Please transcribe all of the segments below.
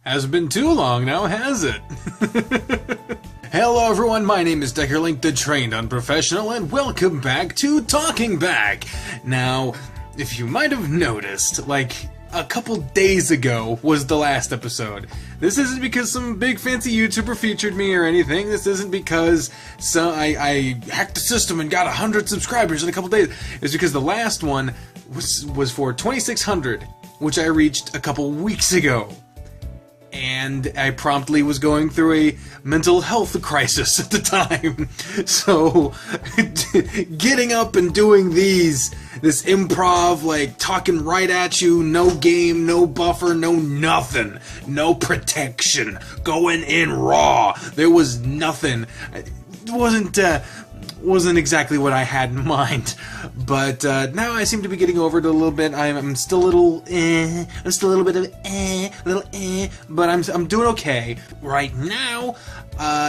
Hasn't been too long now, has it? Hello everyone, my name is Deckerlink, the Trained Unprofessional, and welcome back to Talking Back. Now, if you might have noticed, like, a couple days ago was the last episode. This isn't because some big fancy YouTuber featured me or anything. This isn't because I hacked the system and got 100 subscribers in a couple days. It's because the last one was for 2,600, which I reached a couple weeks ago. And I promptly was going through a mental health crisis at the time. So, getting up and doing this improv, like, talking right at you, no game, no buffer, no nothing, no protection, going in raw, there was nothing. It wasn't exactly what I had in mind, but now I seem to be getting over it a little bit. I'm still a little I'm still a little bit of but I'm doing okay. Right now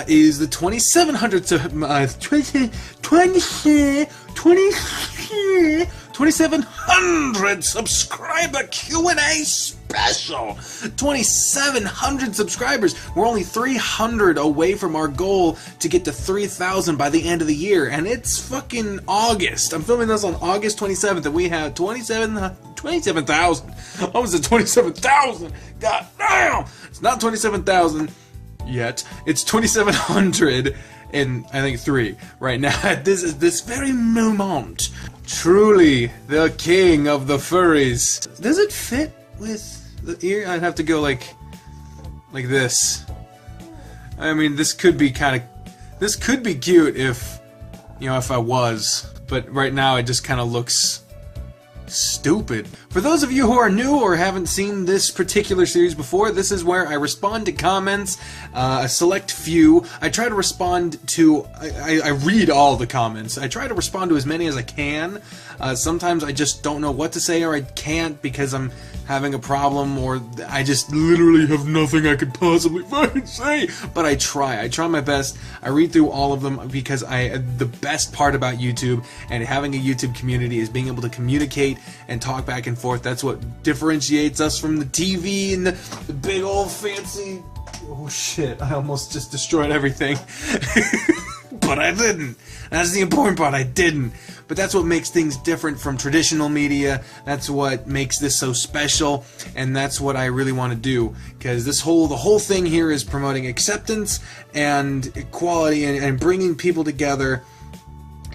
is the 2700 subscriber Q&A special. 2,700 subscribers. We're only 300 away from our goal to get to 3,000 by the end of the year, and it's fucking August. I'm filming this on August 27th, and we have 27,000. I almost said 27,000. God damn! It's not 27,000 yet. It's 2,700 and I think 3 right now at this very moment. Truly the king of the furries. Does it fit with the ear? I'd have to go like this. I mean, this could be cute if, you know, if I was, but right now it just kind of looks stupid. For those of you who are new or haven't seen this particular series before, this is where I respond to comments, a select few. I try to respond to, I read all the comments. I try to respond to as many as I can. Sometimes I just don't know what to say, or I can't because I'm having a problem, or I just literally have nothing I could possibly fucking say. But I try my best. I read through all of them because the best part about YouTube and having a YouTube community is being able to communicate and talk back and forth. That's what differentiates us from the TV and the big old fancy... Oh shit, I almost just destroyed everything. But I didn't. That's the important part, I didn't. But that's what makes things different from traditional media. That's what makes this so special, and that's what I really want to do. Because the whole thing here is promoting acceptance and equality and bringing people together.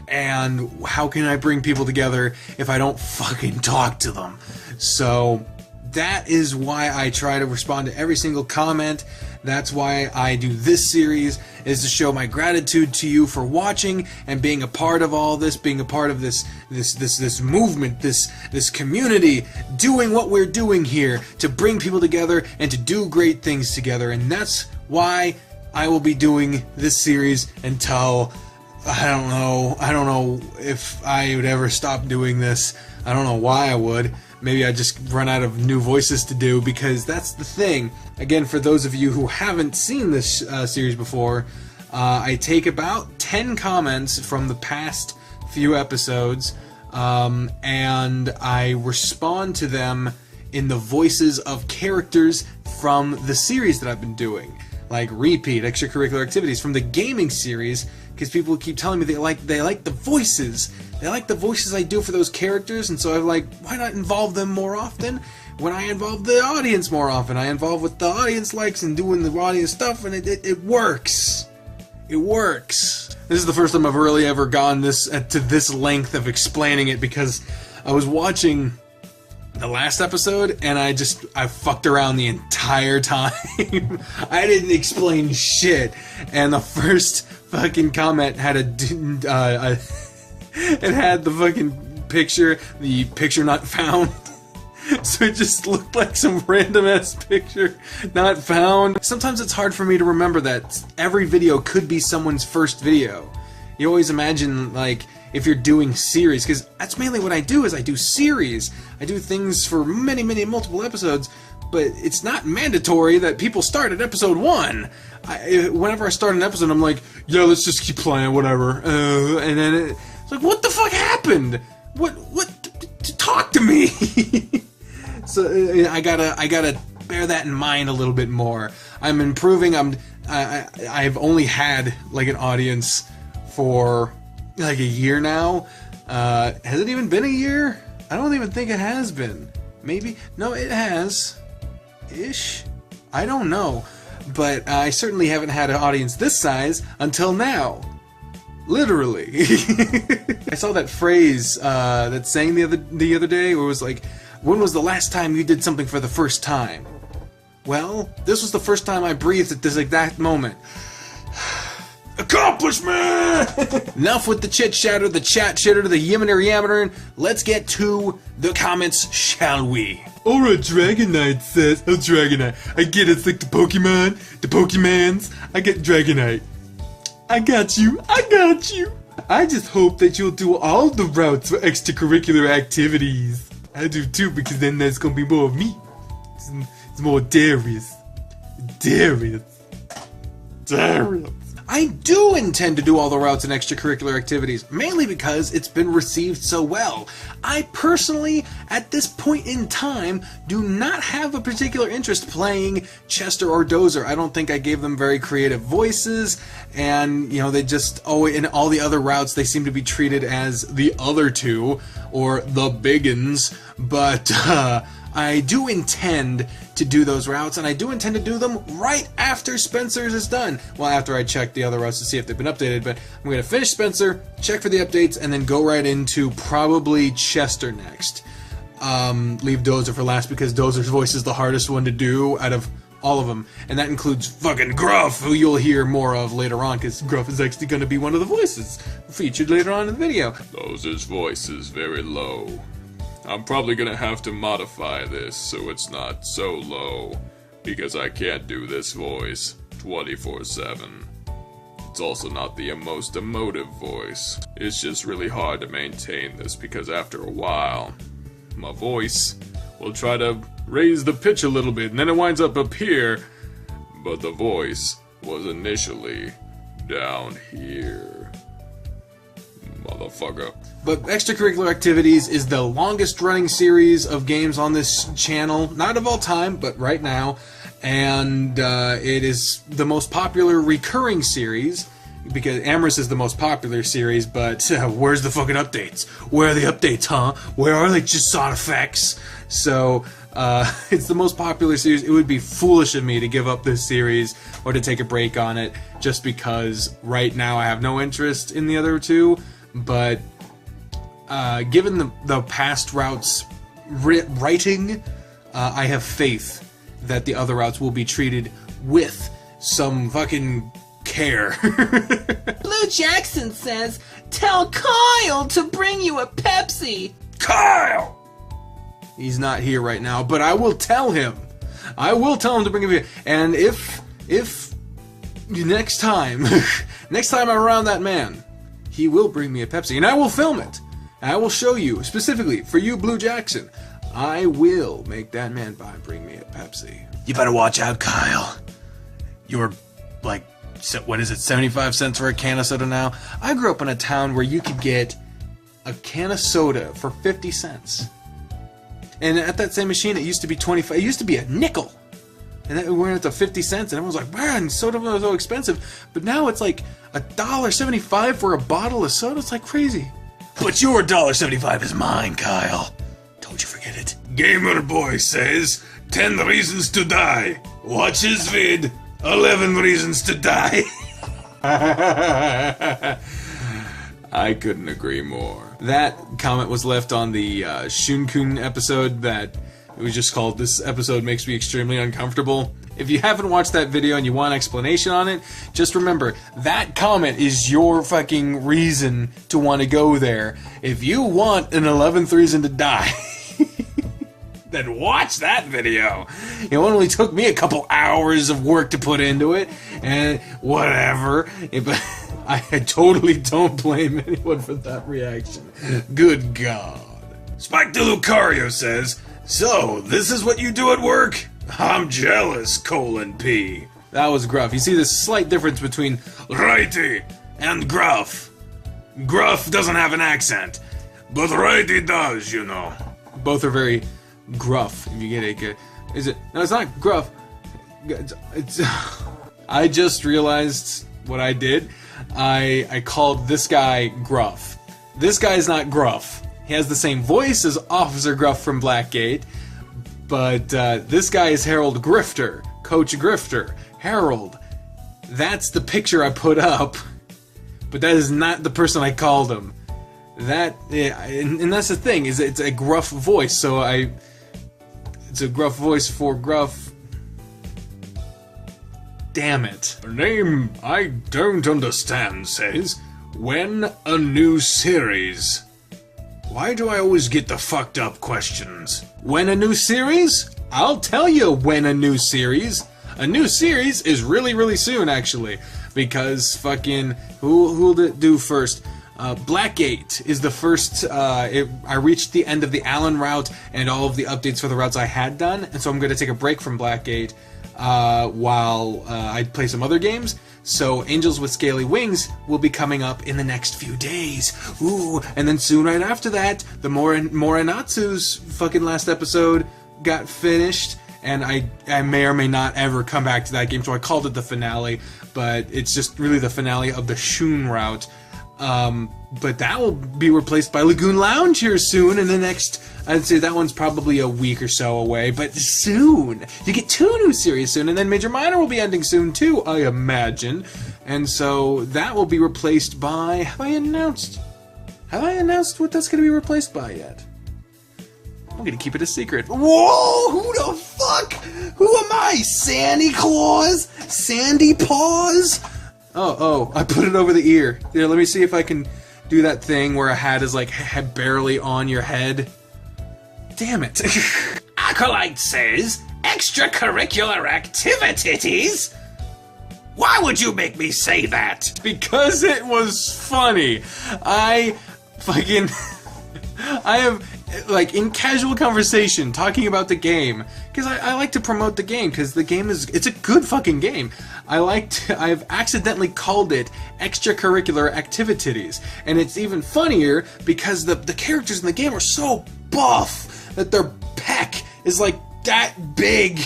And how can I bring people together if I don't fucking talk to them? So that is why I try to respond to every single comment. That's why I do this series, is to show my gratitude to you for watching and being a part of all this, being a part of this movement, this community, doing what we're doing here to bring people together and to do great things together. And that's why I will be doing this series until I don't know if I would ever stop doing this. I don't know why I would. Maybe I just run out of new voices to do, because that's the thing. Again, for those of you who haven't seen this series before, I take about 10 comments from the past few episodes, and I respond to them in the voices of characters from the series that I've been doing. Like Repeat, Extracurricular Activities, from the gaming series, because people keep telling me they like the voices. They like the voices I do for those characters, and so I'm like, why not involve them more often? When I involve the audience more often, I involve what the audience likes and doing the audience stuff, and it works. It works. This is the first time I've really ever gone to this length of explaining it, because I was watching the last episode, and I fucked around the entire time. I didn't explain shit, and the first fucking comment had it had the fucking the picture not found. So it just looked like some random ass picture not found. Sometimes it's hard for me to remember that every video could be someone's first video. You always imagine, like, if you're doing series, because that's mainly what I do, is I do series. I do things for multiple episodes, but it's not mandatory that people start at episode 1. Whenever I start an episode, I'm like, yeah, let's just keep playing, whatever. And then it's like, what the fuck happened? What? Talk to me. So I gotta bear that in mind a little bit more. I'm improving. I've only had like an audience for like a year now. Has it even been a year? I don't even think it has been. Maybe? No, it has. Ish? I don't know. But I certainly haven't had an audience this size until now. Literally. I saw that phrase that saying the other day where it was like, when was the last time you did something for the first time? Well, this was the first time I breathed at this exact moment. Accomplishment! Enough with the chit-chatter, the chat-chitter, the yammer-yammering. Let's get to the comments, shall we? Alright, Dragonite says... Oh, Dragonite. I get it, it's like the Pokemon. The Pokemons. I get Dragonite. I got you. I got you. I just hope that you'll do all the routes for extracurricular activities. I do too, because then there's gonna be more of me. It's more Darius. Darius. Darius. I do intend to do all the routes and extracurricular activities, mainly because it's been received so well. I personally, at this point in time, do not have a particular interest playing Chester or Dozer. I don't think I gave them very creative voices, and, you know, they just, in all the other routes, they seem to be treated as the other two, or the biggins, but, I do intend to do those routes, and I do intend to do them right after Spencer's is done. Well, after I check the other routes to see if they've been updated, but I'm going to finish Spencer, check for the updates, and then go right into probably Chester next. Leave Dozer for last because Dozer's voice is the hardest one to do out of all of them, and that includes fucking Gruff, who you'll hear more of later on, because Gruff is actually going to be one of the voices featured later on in the video. Dozer's voice is very low. I'm probably gonna have to modify this so it's not so low, because I can't do this voice 24/7. It's also not the most emotive voice. It's just really hard to maintain this because after a while, my voice will try to raise the pitch a little bit and then it winds up here, but the voice was initially down here. Motherfucker. But Extracurricular Activities is the longest running series of games on this channel, not of all time, but right now, and it is the most popular recurring series, because Amorous is the most popular series, but where's the fucking updates? Where are the updates, huh? Where are they just sound effects? So, it's the most popular series. It would be foolish of me to give up this series or to take a break on it just because right now I have no interest in the other two. But given the past routes writing, I have faith that the other routes will be treated with some fucking care. Blue Jackson says, tell Kyle to bring you a Pepsi. Kyle! He's not here right now, but I will tell him. I will tell him to bring him here. And if next time, next time I'm around that man, he will bring me a Pepsi, and I will film it. And I will show you, specifically for you, Blue Jackson. I will make that man bring me a Pepsi. You better watch out, Kyle. You're, like, what is it, 75 cents for a can of soda now? I grew up in a town where you could get a can of soda for 50 cents. And at that same machine, it used to be 25. It used to be a nickel. And then we went up to 50 cents, and everyone was like, man, soda was so expensive. But now it's like $1.75 for a bottle of soda. It's like crazy. But your $1.75 is mine, Kyle. Don't you forget it. Gamer Boy says, 10 reasons to die. Watch his vid. 11 reasons to die. I couldn't agree more. That comment was left on the Shunkun episode that it was just called, "This episode makes me extremely uncomfortable." If you haven't watched that video and you want an explanation on it, just remember, that comment is your fucking reason to want to go there. If you want an 11th reason to die, then watch that video. It only took me a couple hours of work to put into it, and whatever. But I totally don't blame anyone for that reaction. Good God. Spike de Lucario says, so, this is what you do at work? I'm jealous, P. That was Gruff. You see the slight difference between Righty and Gruff. Gruff doesn't have an accent, but Righty does, you know. Both are very gruff, if you get it. Is it? No, it's not Gruff. It's I just realized what I did. I called this guy Gruff. This guy is not Gruff. He has the same voice as Officer Gruff from Blackgate, but this guy is Harold Grifter, Coach Grifter. Harold. That's the picture I put up, but that is not the person I called him. That, yeah, and that's the thing, is it's a gruff voice, so it's a gruff voice for Gruff. Damn it. A name I don't understand says, when a new series. Why do I always get the fucked up questions? When a new series? I'll tell you when a new series. A new series is really, really soon, actually, because fucking who'll it do first? Blackgate is the first. I reached the end of the Allen route and all of the updates for the routes I had done, and so I'm going to take a break from Blackgate while I play some other games. So Angels with Scaly Wings will be coming up in the next few days. Ooh, and then soon right after that, the Morinatsu's fucking last episode got finished. And I may or may not ever come back to that game, so I called it the finale, but it's just really the finale of the Shun route. But that will be replaced by Lagoon Lounge here soon in the next, I'd say that one's probably a week or so away, but soon! You get 2 new series soon, and then Major Minor will be ending soon too, I imagine. And so that will be replaced by, have I announced what that's going to be replaced by yet? I'm gonna keep it a secret. Whoa! Who the fuck? Who am I? Sandy Claus? Sandy Paws? Oh, I put it over the ear. Here, let me see if I can do that thing where a hat is like barely on your head. Damn it. Acolyte says, extracurricular activities? Why would you make me say that? Because it was funny. I have, like, in casual conversation, talking about the game, because I like to promote the game, because the game it's a good fucking game. I've accidentally called it Extracurricular Activities, and it's even funnier because the characters in the game are so buff that their pec is like that big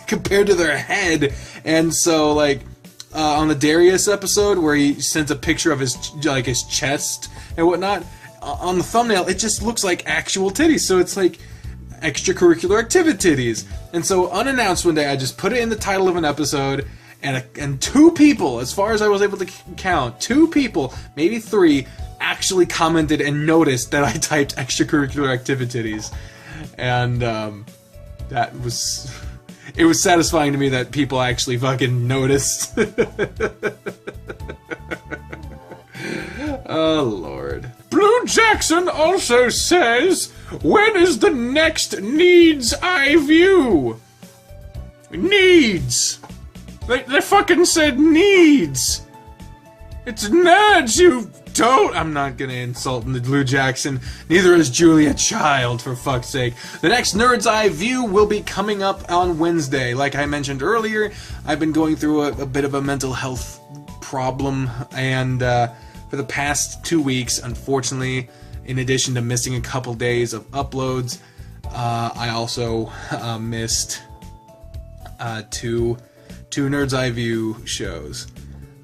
compared to their head, and so, like, on the Darius episode where he sends a picture of his chest and whatnot, on the thumbnail, it just looks like actual titties, so it's like extracurricular activities. And so, unannounced one day, I just put it in the title of an episode, and 2 people, as far as I was able to count, 2 people, maybe 3, actually commented and noticed that I typed extracurricular activities. And that was... It was satisfying to me that people actually fucking noticed. Oh, Lord. Blue Jackson also says, when is the next Needs I View? Needs. They fucking said needs. It's nerds, you don't. I'm not gonna insult the Blue Jackson. Neither is Julia Child, for fuck's sake. The next Nerd's Eye View will be coming up on Wednesday. Like I mentioned earlier, I've been going through a bit of a mental health problem, and for the past 2 weeks, unfortunately, in addition to missing a couple days of uploads, I also missed two Nerd's Eye View shows.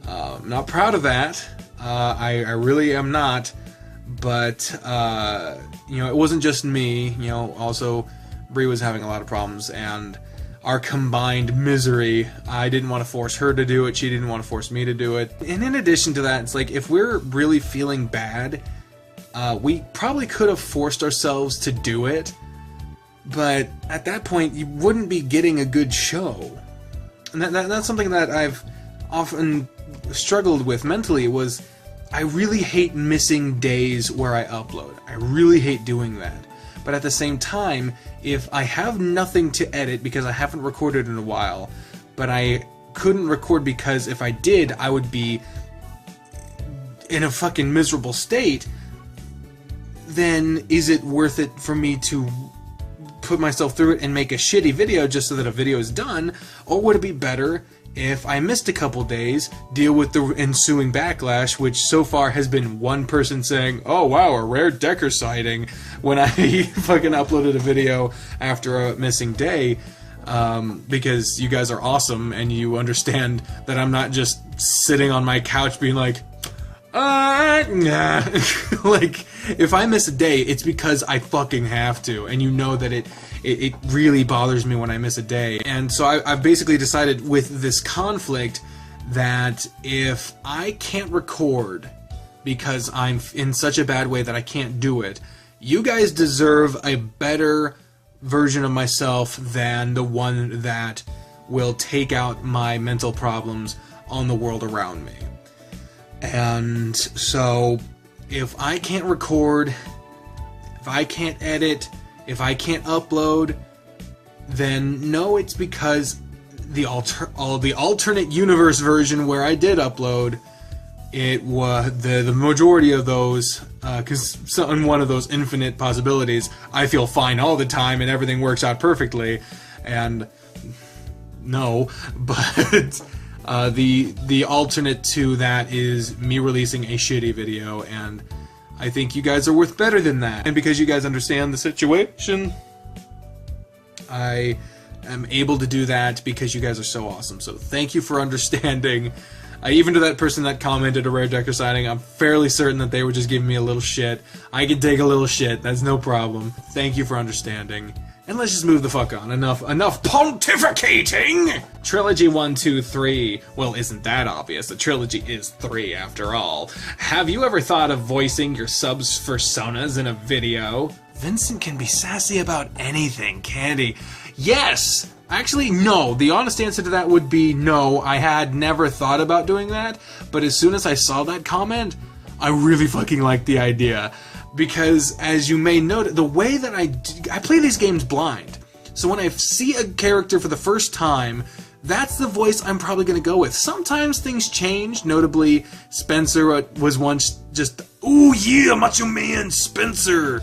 I'm not proud of that. I really am not, but, it wasn't just me, also Bri was having a lot of problems, and our combined misery, I didn't want to force her to do it, she didn't want to force me to do it, and in addition to that, it's like, if we're really feeling bad, we probably could have forced ourselves to do it, but at that point, you wouldn't be getting a good show, and that's something that I've often struggled with mentally. Was I really hate missing days where I upload. I really hate doing that. But at the same time, if I have nothing to edit because I haven't recorded in a while, but I couldn't record because if I did, I would be in a fucking miserable state, then is it worth it for me to put myself through it and make a shitty video just so that a video is done? Or would it be better if I missed a couple days, deal with the ensuing backlash, which so far has been one person saying, "Oh wow, a rare Decker sighting," when I fucking uploaded a video after a missing day, because you guys are awesome and you understand that I'm not just sitting on my couch being like, nah. Like, if I miss a day, it's because I fucking have to, and you know that it really bothers me when I miss a day. And so I've basically decided with this conflict that if I can't record because I'm in such a bad way that I can't do it, you guys deserve a better version of myself than the one that will take out my mental problems on the world around me. And so if I can't record, if I can't edit, if I can't upload, then no, it's because the alternate universe version where I did upload, it was the majority of those, because in one of those infinite possibilities, I feel fine all the time and everything works out perfectly, and no, but the alternate to that is me releasing a shitty video, and I think you guys are worth better than that. And because you guys understand the situation, I am able to do that because you guys are so awesome. So thank you for understanding. Even to that person that commented a rare Decker signing, I'm fairly certain that they were just giving me a little shit. I can take a little shit, that's no problem. Thank you for understanding. And let's just move the fuck on. Enough pontificating! Trilogy 1, 2, 3. Well, isn't that obvious? The trilogy is 3 after all. Have you ever thought of voicing your sub's personas in a video? Vincent can be sassy about anything, can't he? Yes! Actually, no. The honest answer to that would be no. I had never thought about doing that, but as soon as I saw that comment, I really fucking liked the idea. Because, as you may note, the way that I play these games blind. So when I see a character for the first time, that's the voice I'm probably going to go with. Sometimes things change. Notably, Spencer was once just, ooh yeah, Macho Man, Spencer,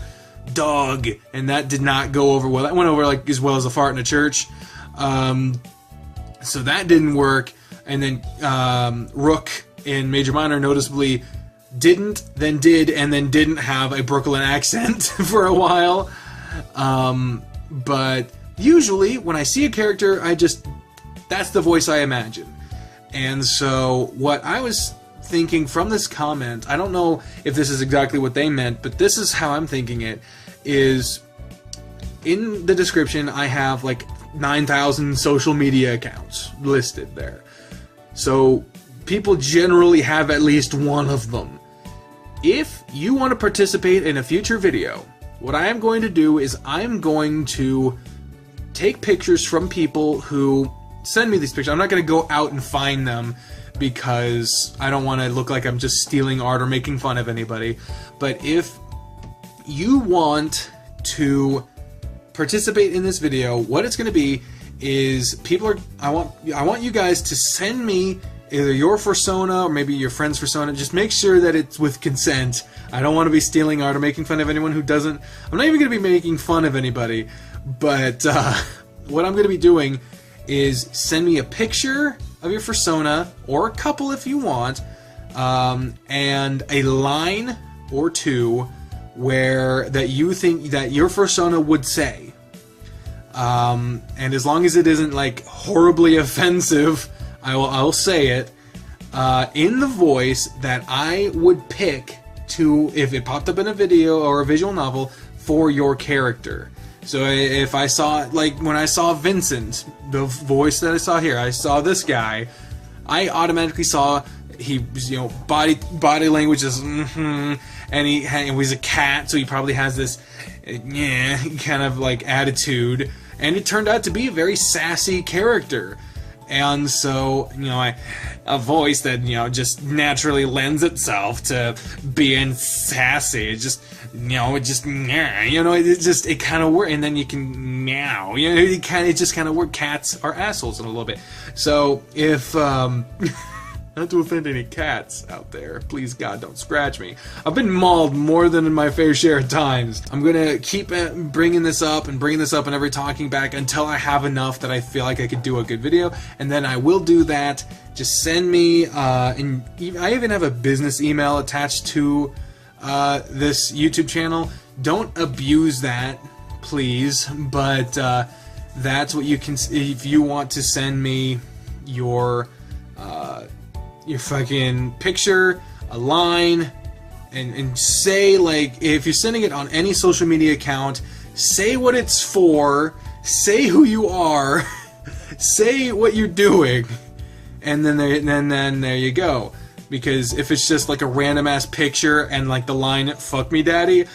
dog. And that did not go over well. That went over like as well as a fart in a church. So that didn't work. And then Rook in Major Minor noticeably didn't, then did, and then didn't have a Brooklyn accent for a while. But usually when I see a character, that's the voice I imagine. And so what I was thinking from this comment, I don't know if this is exactly what they meant, but this is how I'm thinking it, is in the description I have like 9,000 social media accounts listed there. So people generally have at least one of them. If you want to participate in a future video, what I am going to do is I'm going to take pictures from people who send me these pictures. I'm not going to go out and find them because I don't want to look like I'm just stealing art or making fun of anybody. But if you want to participate in this video, what it's going to be is I want you guys to send me either your persona or maybe your friend's persona. Just make sure that it's with consent. I don't want to be stealing art or making fun of anyone who doesn't. I'm not even going to be making fun of anybody, but what I'm going to be doing is send me a picture of your persona, or a couple if you want, and a line or two that you think that your persona would say. And as long as it isn't like horribly offensive, I'll say it in the voice that I would pick if it popped up in a video or a visual novel for your character. So if I saw, like when I saw Vincent, the voice that I saw here, I saw this guy, I automatically saw he was, body language is and he was a cat, so he probably has this kind of like attitude, and it turned out to be a very sassy character. And so, a voice that, just naturally lends itself to being sassy. It just, it kind of works. And then you can meow. It just kind of works. Cats are assholes in a little bit. So, if, not to offend any cats out there, please God, don't scratch me. I've been mauled more than my fair share of times. I'm gonna keep bringing this up and every talking back until I have enough that I feel like I could do a good video, and then I will do that. Just send me, and I even have a business email attached to this YouTube channel. Don't abuse that, please, but that's what you can. If you want to send me your fucking picture, a line, and say, like, if you're sending it on any social media account, say what it's for, say who you are, say what you're doing, and then there you go. Because if it's just like a random ass picture and like the line "fuck me daddy,"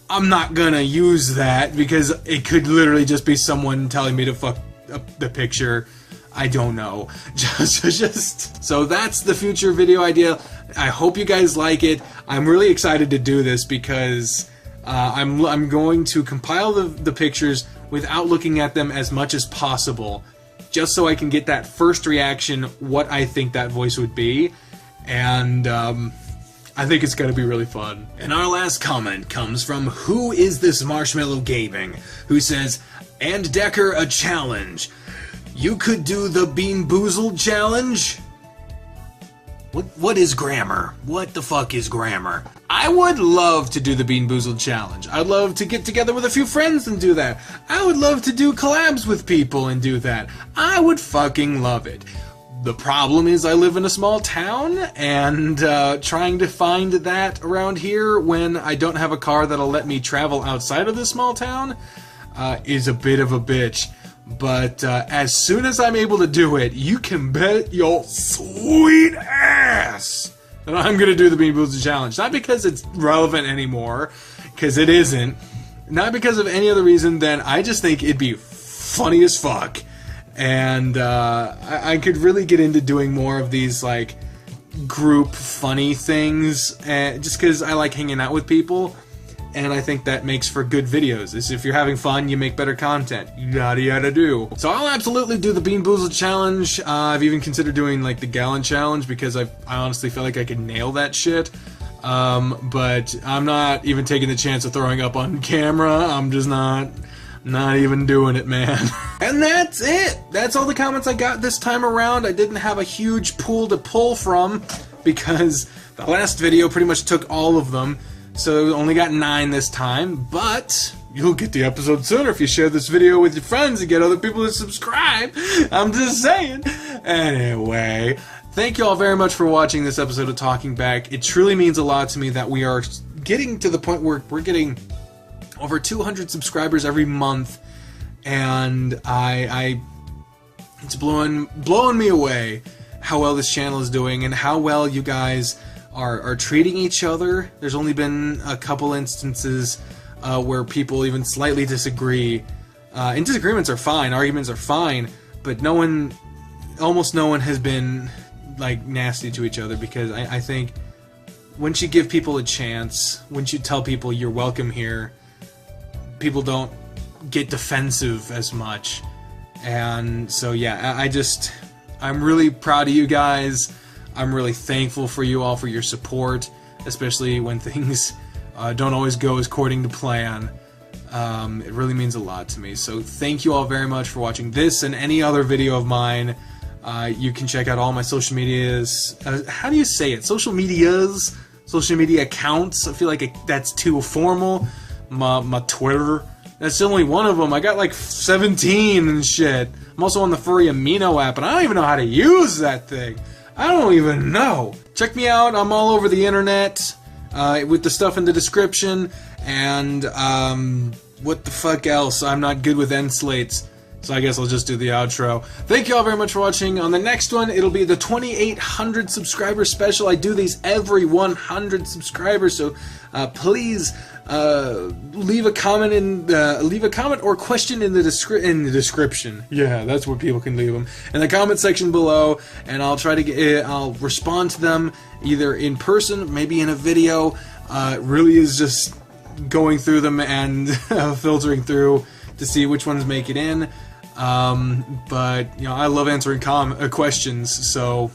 I'm not gonna use that, because it could literally just be someone telling me to fuck up the picture. I don't know. Just so that's the future video idea. I hope you guys like it. I'm really excited to do this because I'm going to compile the pictures without looking at them as much as possible, just so I can get that first reaction, what I think that voice would be, and I think it's going to be really fun. And our last comment comes from Who Is This Marshmallow Gaming, who says, "And Decker, a challenge. You could do the Bean Boozled challenge." What is grammar? What the fuck is grammar? I would love to do the Bean Boozled challenge. I'd love to get together with a few friends and do that. I would love to do collabs with people and do that. I would fucking love it. The problem is I live in a small town, and trying to find that around here when I don't have a car that'll let me travel outside of this small town is a bit of a bitch. But as soon as I'm able to do it, you can bet your sweet ass that I'm going to do the Bean Boozled challenge. Not because it's relevant anymore, because it isn't. Not because of any other reason than I just think it'd be funny as fuck. And I could really get into doing more of these, like, group funny things, just because I like hanging out with people. And I think that makes for good videos. Is if you're having fun, you make better content. Yada yada do. So I'll absolutely do the Bean Boozled challenge. I've even considered doing like the gallon challenge, because I honestly feel like I could nail that shit. But I'm not even taking the chance of throwing up on camera. I'm just not even doing it, man. And that's it. That's all the comments I got this time around. I didn't have a huge pool to pull from, because the last video pretty much took all of them. So we only got 9 this time, but you'll get the episode sooner if you share this video with your friends and get other people to subscribe. I'm just saying. Anyway, thank you all very much for watching this episode of Talking Back. It truly means a lot to me that we are getting to the point where we're getting over 200 subscribers every month, and it's blowing me away how well this channel is doing and how well you guys are treating each other. There's only been a couple instances where people even slightly disagree. And disagreements are fine, arguments are fine, but almost no one has been like nasty to each other, because I think once you give people a chance, once you tell people you're welcome here, people don't get defensive as much. And so yeah, I'm really proud of you guys. I'm really thankful for you all for your support, especially when things don't always go according to plan. It really means a lot to me. So thank you all very much for watching this and any other video of mine. You can check out all my social medias. How do you say it? Social medias? Social media accounts? I feel like that's too formal. My Twitter. That's only one of them. I got like 17 and shit. I'm also on the Furry Amino app, and I don't even know how to use that thing. I don't even know. Check me out. I'm all over the internet with the stuff in the description. And what the fuck else? I'm not good with end slates, so I guess I'll just do the outro. Thank you all very much for watching. On the next one, it'll be the 2,800 subscriber special. I do these every 100 subscribers, so please leave a comment or question in the description. Yeah, that's where people can leave them in the comment section below, and I'll try to I'll respond to them either in person, maybe in a video. It really is just going through them and filtering through to see which ones make it in. But you know, I love answering questions, so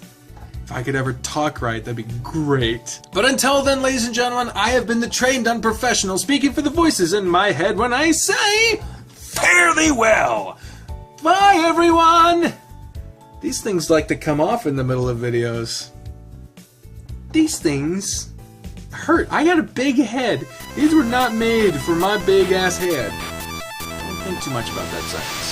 if I could ever talk right, that'd be great. But until then, ladies and gentlemen, I have been the trained unprofessional, speaking for the voices in my head when I say, fare thee well! Bye, everyone! These things like to come off in the middle of videos. These things hurt. I got a big head. These were not made for my big ass head. think too much about that sentence.